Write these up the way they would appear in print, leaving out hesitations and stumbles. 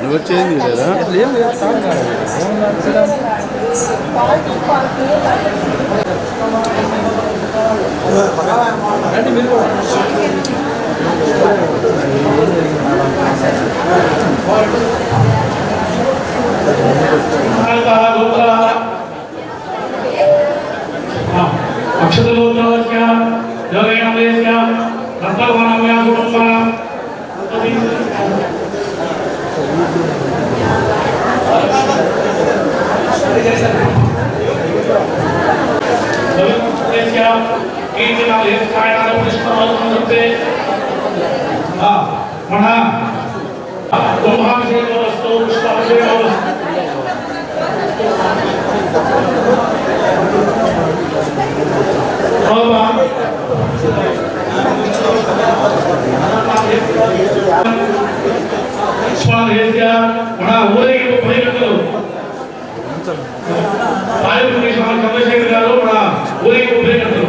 నువ్వు వచ్చేది లేదా అక్షతలోచన యోగేన వేస్య రత్నవనమయ కుటుంబం చంద్రశేఖర్ గారు మన ఊరికి ఉపయోగించారు.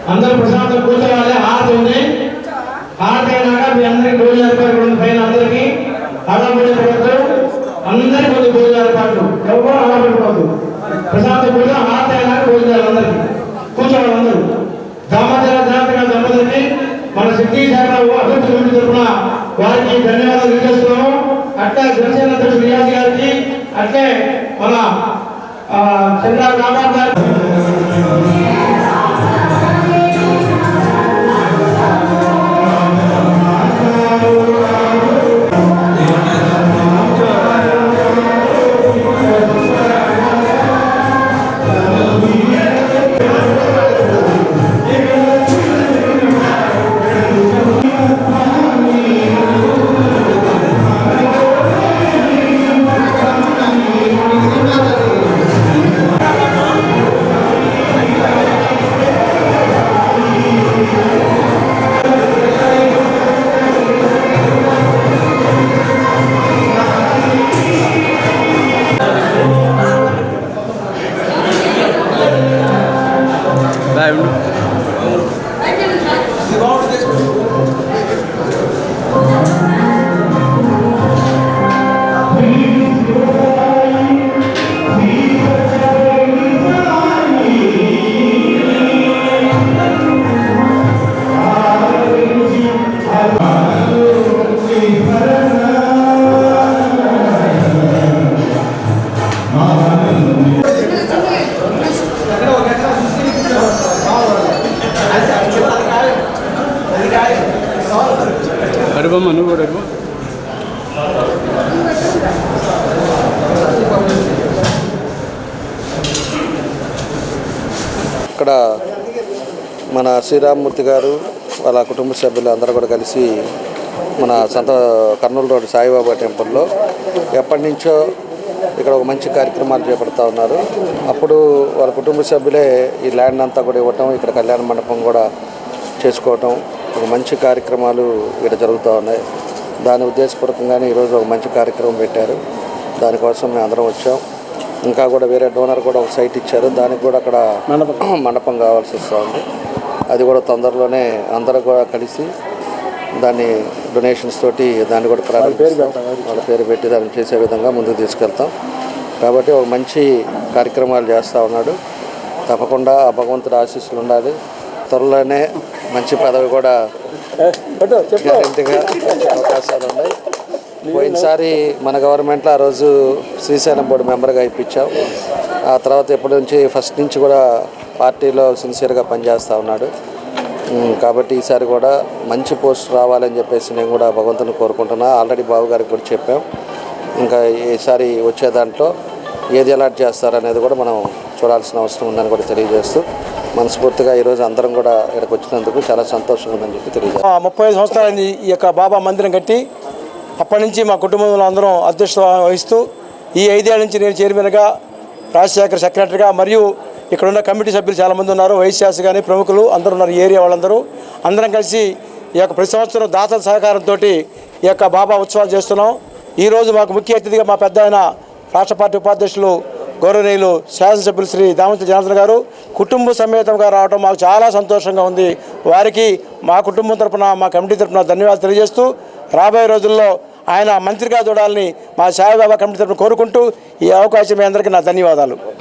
అందరూ ప్రశాంతం కూర్చోవాలి. హారతి ఉంది. హారతి అయినాక మీ అందరికి భోజన ఏర్పాట్లు ఉంది. పైన అందరికీ హడాబడి పడద్దు. అందరికి ఉంది భోజన ఏర్పాట్లు. ఎవరు హడాబడి పడద్దు. ప్రశాంత పూజ హారతి అయినాక భోజనాలు అందరికి కూర్చోవాలి. అందరూ దామోదర జాతక దంపతులకి మన శక్తి శాఖ అభివృద్ధి కమిటీ తరఫున వారికి ధన్యవాదాలు తెలియజేస్తున్నాము. అట్లే జనసేన అధ్యక్షుడు రియాజ్ గారికి, అట్లే మన చంద్ర రామారావు గారు అడుగమ్మ నువ్వు కూడా అడుగు. ఇక్కడ మన శ్రీరామ్మూర్తి గారు వాళ్ళ కుటుంబ సభ్యులు అందరూ కూడా కలిసి మన కర్నూలు రోడ్ సాయిబాబా టెంపుల్లో ఎప్పటి నుంచో ఇక్కడ ఒక మంచి కార్యక్రమాలు చేపడుతూ ఉన్నారు. అప్పుడు వాళ్ళ కుటుంబ సభ్యులే ఈ ల్యాండ్ అంతా కూడా ఇవ్వటం, ఇక్కడ కళ్యాణ మండపం కూడా చేసుకోవటం, ఒక మంచి కార్యక్రమాలు ఇక్కడ జరుగుతూ ఉన్నాయి. దాని ఉద్దేశపూర్వకంగానే ఈరోజు ఒక మంచి కార్యక్రమం పెట్టారు. దానికోసం మేము అందరం వచ్చాం. ఇంకా కూడా వేరే డోనర్ కూడా ఒక సైట్ ఇచ్చారు. దానికి కూడా అక్కడ మండపం కావాల్సి వస్తుంది. అది కూడా తొందరలోనే అందరూ కూడా కలిసి దాన్ని డొనేషన్స్ తోటి దాన్ని కూడా వాళ్ళ పేరు పెట్టి దాన్ని చేసే విధంగా ముందుకు తీసుకెళ్తాం. కాబట్టి ఒక మంచి కార్యక్రమాలు చేస్తూ ఉన్నాడు. తప్పకుండా ఆ భగవంతుడి ఆశీస్సులు ఉండాలి. త్వరలోనే మంచి పదవి కూడా గ్యారెంటీగా అవకాశాలు ఉన్నాయి. పోయినసారి మన గవర్నమెంట్లో ఆ రోజు శ్రీశైలం బోర్డు మెంబర్గా ఇప్పించాం. ఆ తర్వాత ఎప్పటి నుంచి ఫస్ట్ నుంచి కూడా పార్టీలో సిన్సియర్గా పనిచేస్తూ ఉన్నాడు. కాబట్టి ఈసారి కూడా మంచి పోస్ట్ రావాలని చెప్పేసి నేను కూడా భగవంతుని కోరుకుంటున్నా. ఆల్రెడీ బాబు గారికి కూడా చెప్పాం. ఇంకా ఈసారి వచ్చే దాంట్లో ఏది అలాట్ చేస్తారనేది కూడా మనం చూడాల్సిన అవసరం ఉందని కూడా తెలియజేస్తూ మనస్ఫూర్తిగా ఈరోజు అందరం కూడా ఇక్కడికి వచ్చినందుకు చాలా సంతోషంగా ఉందని చెప్పి తెలియజేస్తాం. 35 సంవత్సరాలు ఈ యొక్క బాబా మందిరం కట్టి అప్పటి నుంచి మా కుటుంబంలో అందరం అధ్యక్షత వహిస్తూ ఈ 5 ఏళ్ల నుంచి నేను చైర్మన్గా, రాజశేఖర్ సెక్రటరీగా, మరియు ఇక్కడ ఉన్న కమిటీ సభ్యులు చాలామంది ఉన్నారు, వైస్ ఛాన్సలర్ కానీ ప్రముఖులు అందరూ ఉన్నారు. ఈ ఏరియా వాళ్ళందరూ అందరం కలిసి ఈ యొక్క ప్రతి సంవత్సరం దాతల సహకారంతో ఈ యొక్క బాబా ఉత్సవాలు చేస్తున్నాం. ఈరోజు మాకు ముఖ్య అతిథిగా మా పెద్ద ఆయన రాష్ట్ర పార్టీ ఉపాధ్యక్షులు గౌరవనీయులు శాసనసభ్యులు శ్రీ దామోదర జనార్దన్ గారు కుటుంబ సమేతంగా రావడం మాకు చాలా సంతోషంగా ఉంది. వారికి మా కుటుంబం తరఫున, మా కమిటీ తరఫున ధన్యవాదాలు తెలియజేస్తూ రాబోయే రోజుల్లో ఆయన మంత్రిగా చూడాలని మా సాయిబాబా కమిటీ తరఫున కోరుకుంటూ ఈ అవకాశం మీ అందరికీ నా ధన్యవాదాలు.